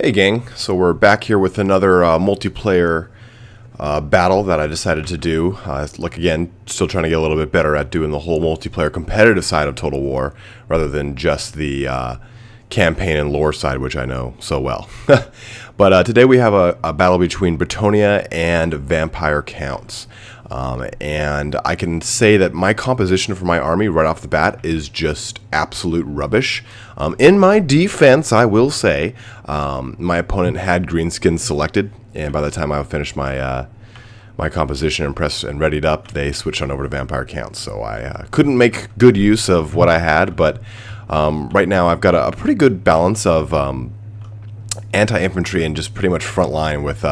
Hey gang, so we're back here with another multiplayer battle that I decided to do. Look, again, still trying to get a little bit better at doing the whole multiplayer competitive side of Total War rather than just the campaign and lore side, which I know so well. But today we have a battle between Bretonnia and Vampire Counts. And I can say that my composition for my army right off the bat is just absolute rubbish. In my defense, I will say, my opponent had greenskins selected, and by the time I finished my my composition and pressed and readied up, they switched on over to Vampire Counts. So I couldn't make good use of what I had, but right now I've got a pretty good balance of anti-infantry and just pretty much front line with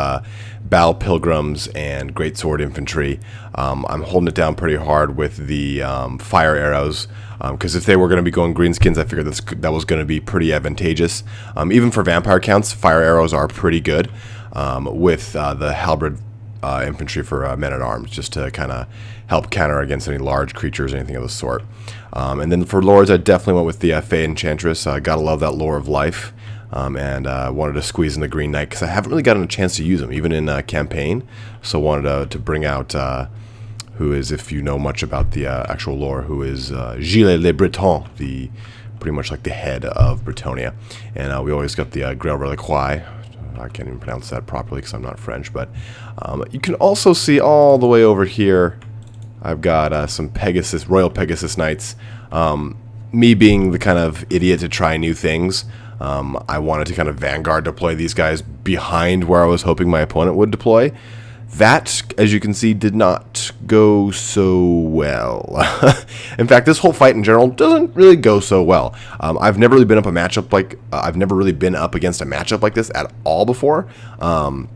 Battle Pilgrims and Greatsword Infantry. I'm holding it down pretty hard with the fire arrows, because if they were going to be going greenskins, I figured that was going to be pretty advantageous. Even for Vampire Counts, fire arrows are pretty good, with the halberd infantry for men-at-arms, just to kind of help counter against any large creatures, anything of the sort. And then for lords, I definitely went with the Fey Enchantress. Gotta love that lore of life. And wanted to squeeze in the Green Knight because I haven't really gotten a chance to use him, even in campaign. So wanted to bring out who is, if you know much about the actual lore, who is Gilles le Breton, pretty much like the head of Bretonnia. And we always got the Grail Reliquae. I can't even pronounce that properly because I'm not French. But you can also see all the way over here, I've got some Royal Pegasus Knights. Me being the kind of idiot to try new things, I wanted to kind of vanguard deploy these guys behind where I was hoping my opponent would deploy. That, as you can see, did not go so well. In fact, this whole fight in general doesn't really go so well. I've never really been up against a matchup like this at all before. My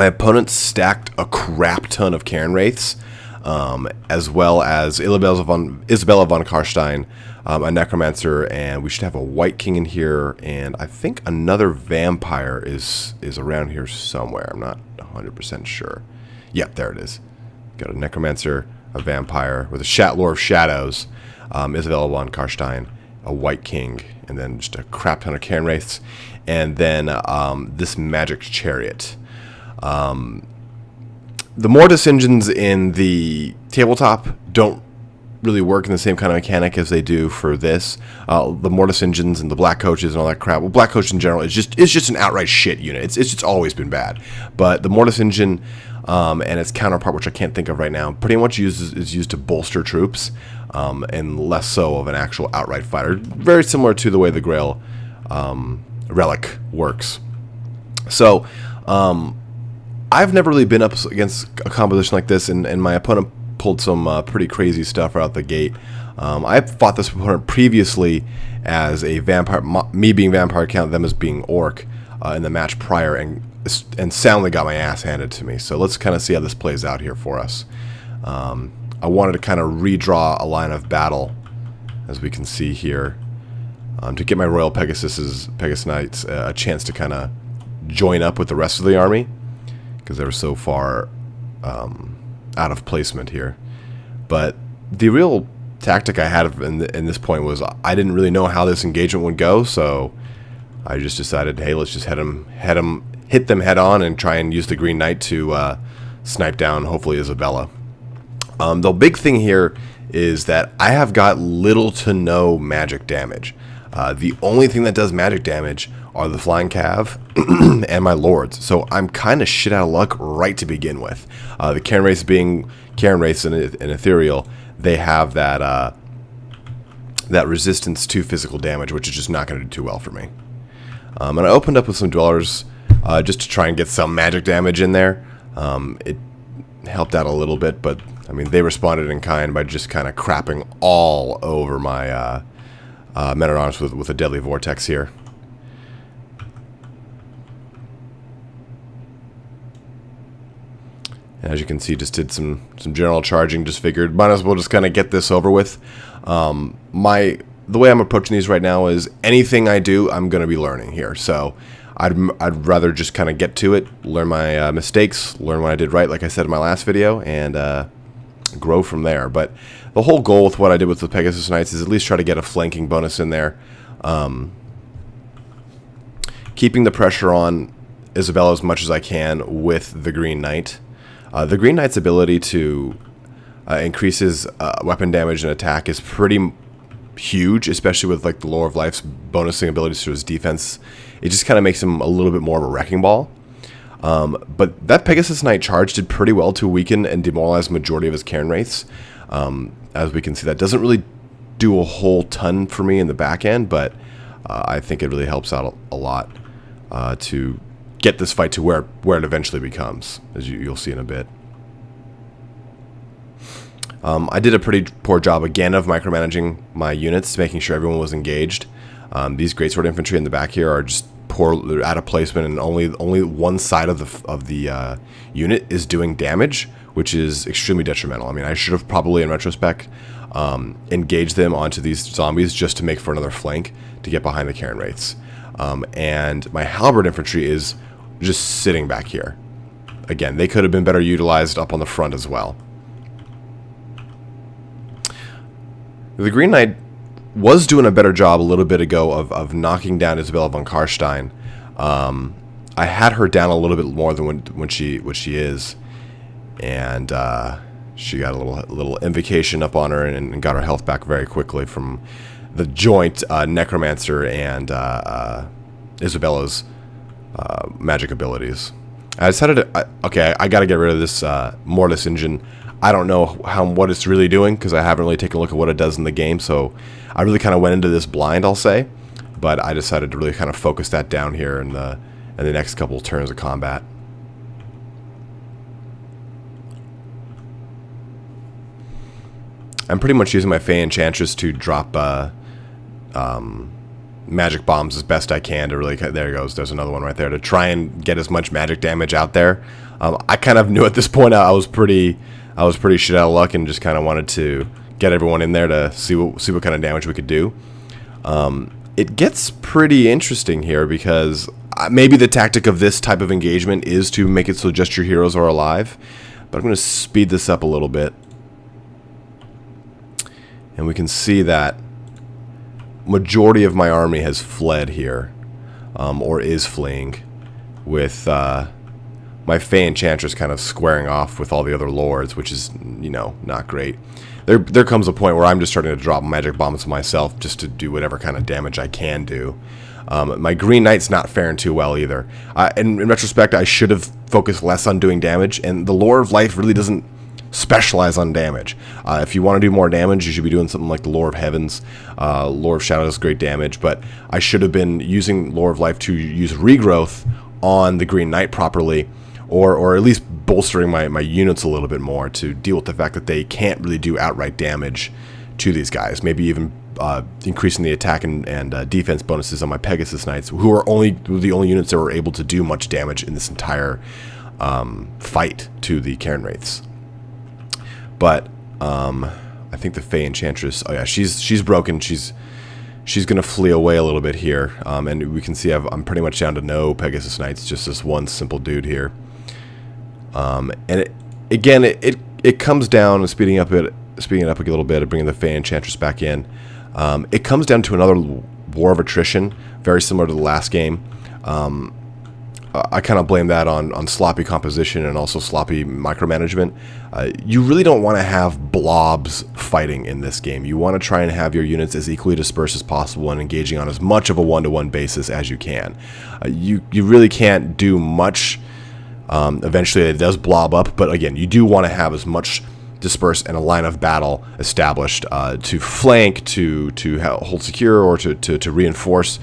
opponent stacked a crap ton of Cairn Wraiths, as well as Isabella von Karstein, a Necromancer, and we should have a White King in here, and I think another Vampire is around here somewhere. I'm not 100% sure. Yep, there it is. Got a Necromancer, a Vampire, with a Lore of Shadows, Isabella von Karstein, a White King, and then just a crap ton of Cairn Wraiths, and then this Magic Chariot. The Mortis engines in the tabletop don't really work in the same kind of mechanic as they do for this. The Mortis engines and the Black Coaches and all that crap. Well, Black Coach in general is just an outright shit unit. It's just always been bad. But the Mortis engine and its counterpart, which I can't think of right now, pretty much is used to bolster troops, and less so of an actual outright fighter. Very similar to the way the Grail Relic works. So I've never really been up against a composition like this, and my opponent pulled some pretty crazy stuff out the gate. I fought this opponent previously as a Vampire, me being Vampire Count, them as being Orc, in the match prior, and soundly got my ass handed to me. So let's kind of see how this plays out here for us. I wanted to kind of redraw a line of battle, as we can see here, to get my Royal Pegasus Knights a chance to kind of join up with the rest of the army, because they were so far out of placement here. But the real tactic I had in this point was I didn't really know how this engagement would go, so I just decided, hey, let's just hit them head on and try and use the Green Knight to snipe down, hopefully, Isabella. The big thing here is that I have got little to no magic damage. The only thing that does magic damage are the Flying Cav and my Lords. So I'm kind of shit out of luck right to begin with. The Cairn Wraiths being Cairn Wraiths and Ethereal, they have that resistance to physical damage, which is just not going to do too well for me. And I opened up with some Dwellers just to try and get some magic damage in there. It helped out a little bit, but I mean, they responded in kind by just kind of crapping all over my Men-at-Arms with a Deadly Vortex here. As you can see, just did some general charging. Just figured might as well just kind of get this over with. The way I'm approaching these right now is anything I do, I'm going to be learning here. So I'd rather just kind of get to it, learn my mistakes, learn what I did right, like I said in my last video, and grow from there. But the whole goal with what I did with the Pegasus Knights is at least try to get a flanking bonus in there. keeping the pressure on Isabella as much as I can with the Green Knight. The Green Knight's ability to increase his weapon damage and attack is pretty huge, especially with like the Lore of Life's bonusing abilities to his defense. It just kind of makes him a little bit more of a wrecking ball. But that Pegasus Knight charge did pretty well to weaken and demoralize the majority of his Cairn Wraiths. As we can see, that doesn't really do a whole ton for me in the back end, but I think it really helps out a lot to get this fight to where it eventually becomes, as you'll see in a bit. I did a pretty poor job again of micromanaging my units, making sure everyone was engaged. These Greatsword Infantry in the back here are just poor, they're out of placement, and only one side of the unit is doing damage, which is extremely detrimental. I mean, I should have probably, in retrospect, engaged them onto these zombies just to make for another flank to get behind the Cairn Wraiths. And my Halberd Infantry is just sitting back here. Again, they could have been better utilized up on the front as well. The Green Knight was doing a better job a little bit ago of knocking down Isabella von Karstein. I had her down a little bit more than what she is, and she got a little invocation up on her and got her health back very quickly from the joint Necromancer and Isabella's magic abilities. I decided okay, I got to get rid of this Mortis engine. I don't know what it's really doing because I haven't really taken a look at what it does in the game, so I really kind of went into this blind, I'll say. But I decided to really kind of focus that down here in the next couple of turns of combat. I'm pretty much using my Fey Enchantress to drop magic bombs as best I can to really, there goes, there's another one right there, to try and get as much magic damage out there. I kind of knew at this point I was pretty shit out of luck and just kind of wanted to get everyone in there to see what kind of damage we could do. It gets pretty interesting here because maybe the tactic of this type of engagement is to make it so just your heroes are alive, but I'm going to speed this up a little bit. And we can see that majority of my army has fled here, or is fleeing, with my Fey Enchantress kind of squaring off with all the other lords, which is, not great. There comes a point where I'm just starting to drop magic bombs myself just to do whatever kind of damage I can do. My Green Knight's not faring too well either. And in retrospect, I should have focused less on doing damage, and the Lore of Life really doesn't specialize on damage. If you want to do more damage, you should be doing something like the Lore of Heavens. Lore of Shadows, great damage, but I should have been using Lore of Life to use regrowth on the Green Knight properly, or at least bolstering my units a little bit more to deal with the fact that they can't really do outright damage to these guys. Maybe even increasing the attack and defense bonuses on my Pegasus Knights, who are the only units that were able to do much damage in this entire fight to the Cairn Wraiths. But I think the Fey Enchantress, oh yeah, she's broken. She's going to flee away a little bit here. And we can see I'm pretty much down to no Pegasus Knights, just this one simple dude here. And it comes down, speeding up a little bit, and bringing the Fey Enchantress back in. It comes down to another war of attrition, very similar to the last game. I kind of blame that on sloppy composition and also sloppy micromanagement. You really don't want to have blobs fighting in this game. You want to try and have your units as equally dispersed as possible and engaging on as much of a one-to-one basis as you can. You really can't do much. Eventually it does blob up, but again, you do want to have as much dispersed and a line of battle established to flank, to hold secure, or to reinforce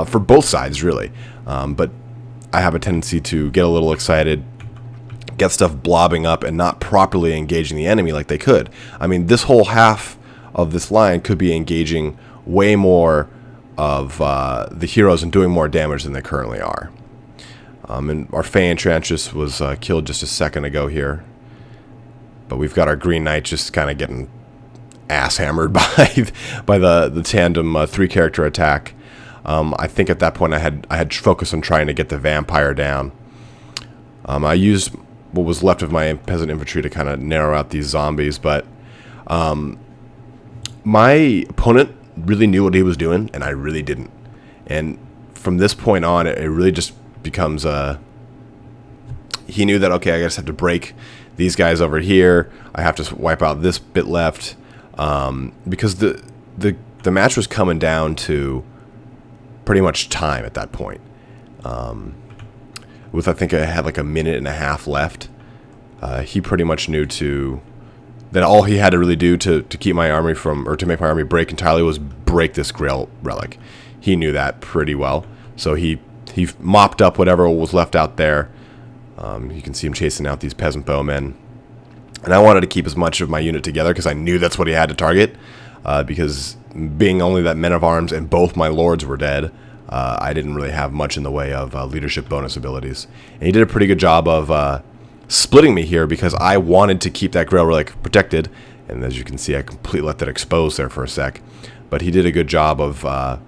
for both sides, really. But I have a tendency to get a little excited, get stuff blobbing up, and not properly engaging the enemy like they could. I mean, this whole half of this line could be engaging way more of the heroes and doing more damage than they currently are. And our Fey Enchantress was killed just a second ago here. But we've got our Green Knight just kind of getting ass hammered by the tandem 3-character attack. I think at that point I had focused on trying to get the vampire down. I used what was left of my peasant infantry to kind of narrow out these zombies, but my opponent really knew what he was doing, and I really didn't. And from this point on, it really just becomes he knew that, okay, I just have to break these guys over here. I have to wipe out this bit left, because the match was coming down to pretty much time at that point. With, I think I had like a minute and a half left. He pretty much knew that all he had to really do to keep my army from, or to make my army break entirely, was break this Grail relic. He knew that pretty well, so he mopped up whatever was left out there. You can see him chasing out these peasant bowmen, and I wanted to keep as much of my unit together because I knew that's what he had to target. Because being only that men of arms and both my lords were dead, I didn't really have much in the way of leadership bonus abilities. And he did a pretty good job of splitting me here because I wanted to keep that Grail relic protected, and as you can see, I completely let that expose there for a sec. But he did a good job of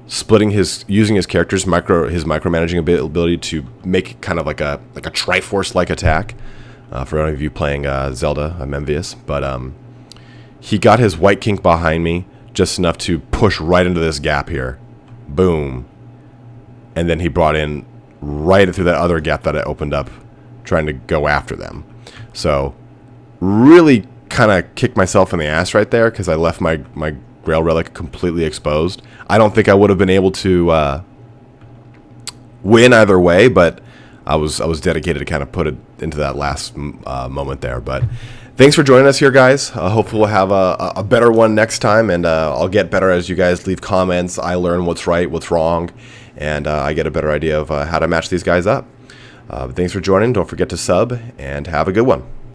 splitting using his character's micromanaging ability to make kind of like a Triforce-like attack. For any of you playing Zelda, I'm envious. But he got his White Kink behind me just enough to push right into this gap here. Boom. And then he brought in right through that other gap that I opened up, trying to go after them. So really kind of kicked myself in the ass right there because I left my Grail relic completely exposed. I don't think I would have been able to win either way, but I was dedicated to kind of put it into that last moment there. But thanks for joining us here, guys. Hopefully we'll have a better one next time, and I'll get better as you guys leave comments. I learn what's right, what's wrong, and I get a better idea of how to match these guys up. Thanks for joining. Don't forget to sub, and have a good one.